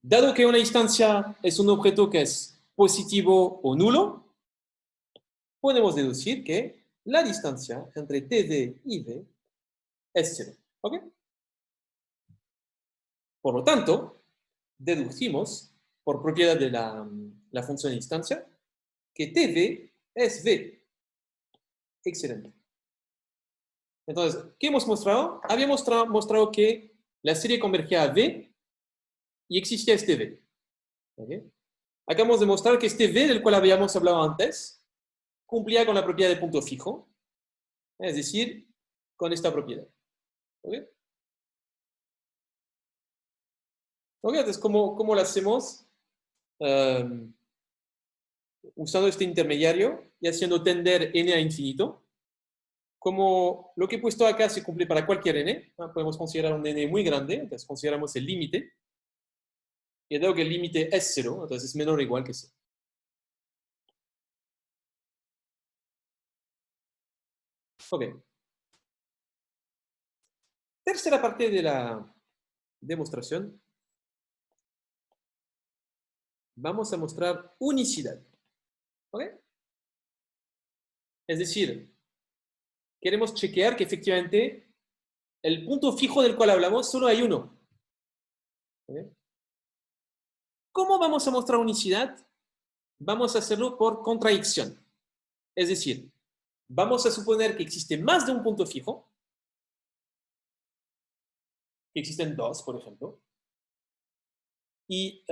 Dado que una instancia es un objeto que es positivo o nulo, podemos deducir que la distancia entre TD y V es 0. ¿Ok? Por lo tanto, deducimos, por propiedad de la función de instancia, que TV es V. Excelente. Entonces, ¿qué hemos mostrado? Habíamos mostrado que la serie convergía a V y existía este V. ¿Okay? Acabamos de mostrar que este V, del cual habíamos hablado antes, cumplía con la propiedad de punto fijo, es decir, con esta propiedad. ¿Ok? ¿Ok? Entonces, ¿cómo lo hacemos? Usando este intermediario y haciendo tender n a infinito. Como lo que he puesto acá se cumple para cualquier n, podemos considerar un n muy grande, entonces consideramos el límite. Y dado que el límite es 0, entonces es menor o igual que 0. Ok. Tercera parte de la demostración. Vamos a mostrar unicidad. ¿Ok? Es decir, queremos chequear que efectivamente el punto fijo del cual hablamos solo hay uno. ¿Ok? ¿Cómo vamos a mostrar unicidad? Vamos a hacerlo por contradicción. Es decir, vamos a suponer que existe más de un punto fijo, que existen dos, por ejemplo, y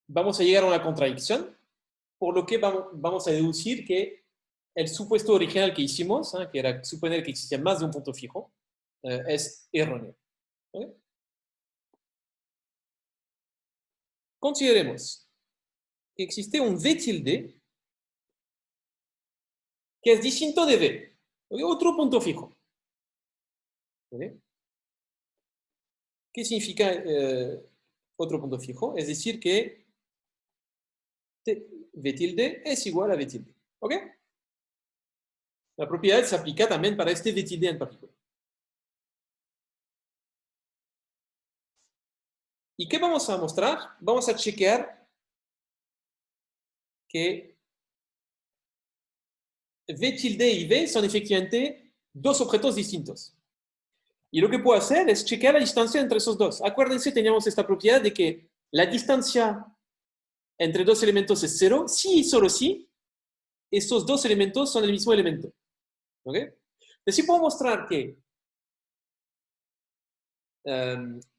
vamos a llegar a una contradicción, por lo que vamos a deducir que el supuesto original que hicimos, que era suponer que existía más de un punto fijo, es erróneo. ¿Okay? Consideremos que existe un V tilde que es distinto de V. ¿Ok? Otro punto fijo. ¿Ok? ¿Qué significa otro punto fijo? Es decir, que V tilde es igual a V tilde. ¿Ok? La propiedad se aplica también para este V tilde en particular. ¿Y qué vamos a mostrar? Vamos a chequear que V tilde y V son efectivamente dos objetos distintos. Y lo que puedo hacer es chequear la distancia entre esos dos. Acuérdense, teníamos esta propiedad de que la distancia entre dos elementos es cero, si y solo si estos dos elementos son el mismo elemento. ¿Ok? Entonces, sí puedo mostrar que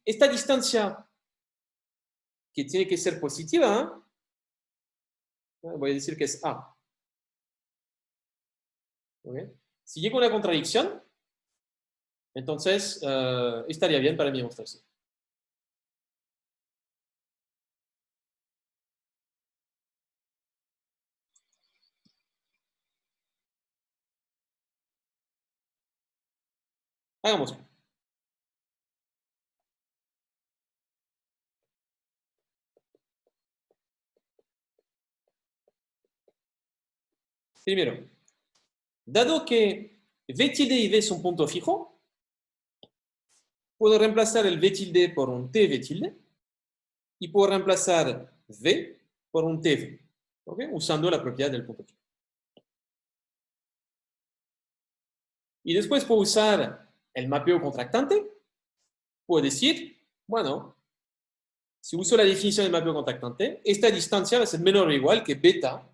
esta distancia que tiene que ser positiva, voy a decir que es A. ¿Ok? Si llega una contradicción, entonces estaría bien para mi demostración. Hagámoslo. Primero, dado que V tilde y V son punto fijo, puedo reemplazar el V tilde por un TV tilde y puedo reemplazar V por un TV, ¿okay? Usando la propiedad del punto fijo. Y después puedo usar el mapeo contractante. Puedo decir, bueno, si uso la definición del mapeo contractante, esta distancia va a ser menor o igual que beta,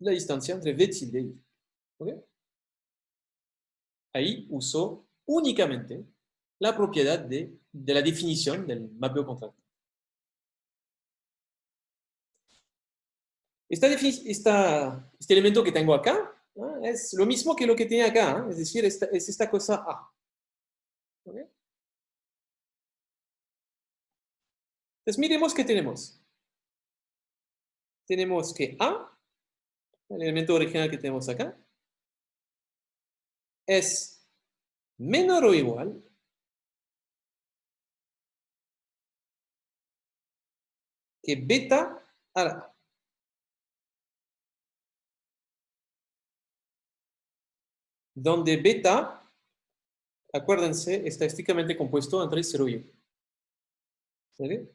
la distancia entre V tilde y V. ¿Okay? Ahí uso únicamente la propiedad de la definición del mapeo contractante. Este elemento que tengo acá es lo mismo que lo que tenía acá, es decir, es esta cosa A. ¿Okay? Entonces, miremos qué tenemos. Tenemos que A, el elemento original que tenemos acá, es menor o igual que beta a la A. Donde beta, acuérdense, está estrictamente compuesto entre 0 y 1. ¿Okay?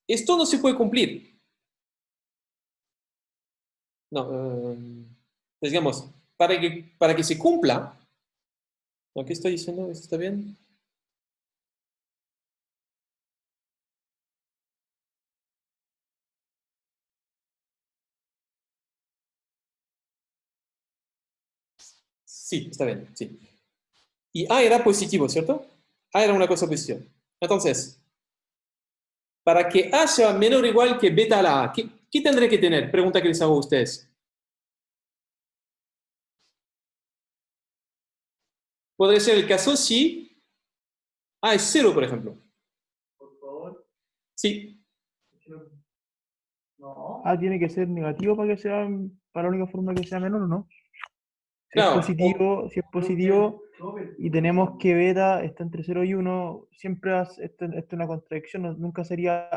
Esto no se puede cumplir. No, digamos, para que se cumpla, ¿qué estoy diciendo? ¿Esto está bien? Sí, está bien, sí. Y A era positivo, ¿cierto? A era una cosa positiva. Entonces, para que A sea menor o igual que beta a la A, ¿qué tendré que tener? Pregunta que les hago a ustedes. Podría ser el caso si A es 0, por ejemplo. Por favor. Sí. No. A tiene que ser negativo para que sea, para la única forma que sea menor, ¿o no? Si Claro, si es positivo y tenemos que beta está entre 0 y 1, siempre esto es una contradicción, nunca sería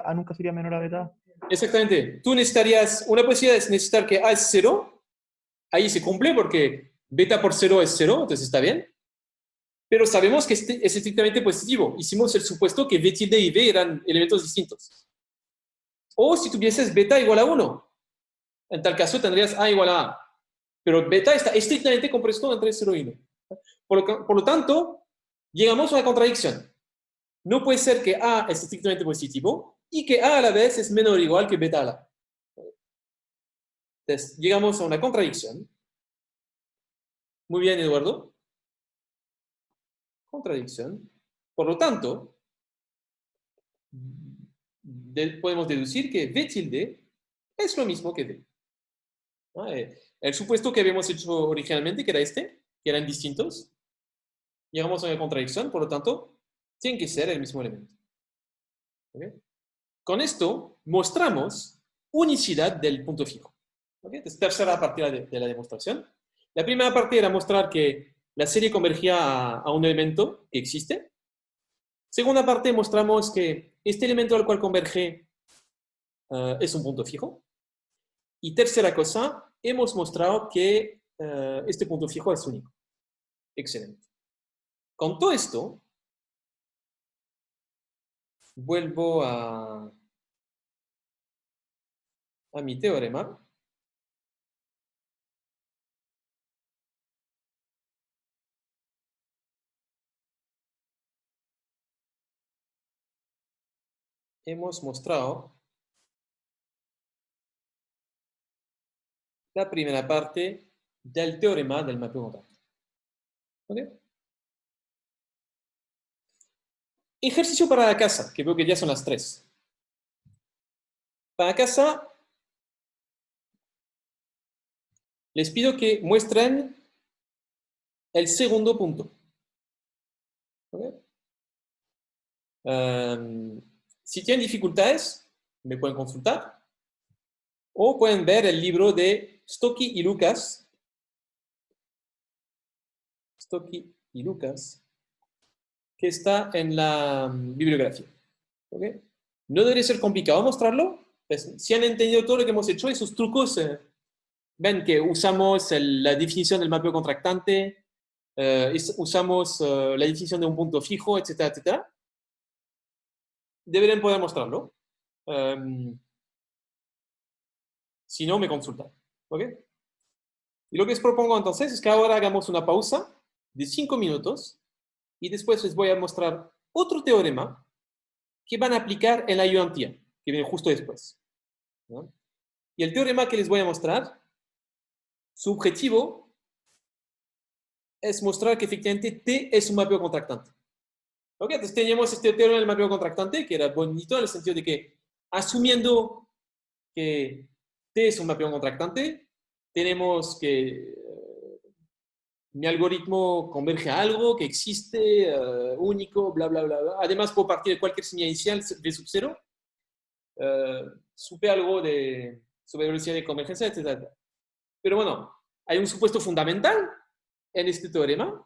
menor a beta. exactamente. Tú necesitarías, una posibilidad es necesitar que A es 0, ahí se cumple porque beta por 0 es 0, entonces está bien. Pero sabemos que este es estrictamente positivo. Hicimos el supuesto que V tilde y V eran elementos distintos. O si tuvieses beta igual a 1, en tal caso tendrías A igual a A. Pero beta está estrictamente compuesto entre 0 y 1. Por lo tanto, llegamos a una contradicción. No puede ser que A es estrictamente positivo y que A a la vez es menor o igual que beta a la A. Entonces, llegamos a una contradicción. Muy bien, Eduardo. Contradicción. Por lo tanto, podemos deducir que V tilde es lo mismo que V. El supuesto que habíamos hecho originalmente, que era este, que eran distintos, llegamos a una contradicción, por lo tanto, tienen que ser el mismo elemento. ¿Okay? Con esto mostramos unicidad del punto fijo. ¿Okay? Entonces, tercera parte de la demostración. La primera parte era mostrar que la serie convergía a un elemento que existe. Segunda parte mostramos que este elemento al cual converge es un punto fijo. Y tercera cosa, hemos mostrado que este punto fijo es único. Excelente. Con todo esto, vuelvo a mi teorema. Hemos mostrado la primera parte del teorema del mapeo contractante. ¿Ok? Ejercicio para la casa, que veo que ya son las 3. Para casa, les pido que muestren el segundo punto. ¿Ok? Si tienen dificultades, me pueden consultar. O pueden ver el libro de Stocky y Lucas. Stocky y Lucas, que está en la bibliografía. ¿Ok? No debería ser complicado mostrarlo. Pues, si han entendido todo lo que hemos hecho, esos trucos, ven que usamos la definición del mapeo contractante, usamos la definición de un punto fijo, etcétera, etcétera. Deberían poder mostrarlo. Si no, me consultan. ¿Ok? Y lo que les propongo entonces es que ahora hagamos una pausa de 5 minutos y después les voy a mostrar otro teorema que van a aplicar en la ayudantía, que viene justo después. ¿No? Y el teorema que les voy a mostrar, su objetivo es mostrar que efectivamente T es un mapeo contractante. ¿Ok? Entonces teníamos este teorema del mapeo contractante que era bonito en el sentido de que, asumiendo que T es un mapeo contractante, tenemos que mi algoritmo converge a algo que existe, único, bla, bla, bla, bla. Además, puedo partir de cualquier señal inicial v sub 0. Supe algo sobre velocidad de convergencia, etc. Pero bueno, hay un supuesto fundamental en este teorema,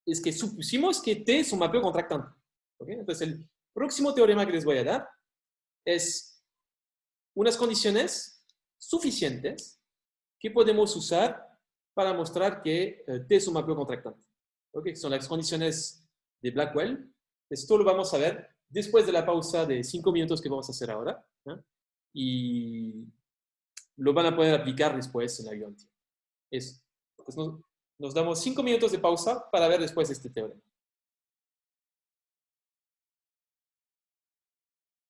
es que supusimos que T es un mapeo contractante. ¿Okay? Entonces, el próximo teorema que les voy a dar es unas condiciones suficientes que podemos usar para mostrar que T es un mapeo contractante. ¿Okay? Son las condiciones de Blackwell. Esto lo vamos a ver después de la pausa de 5 minutos que vamos a hacer ahora. ¿Eh? Y lo van a poder aplicar después en la ayudantía. Eso. Pues nos damos 5 minutos de pausa para ver después este teorema.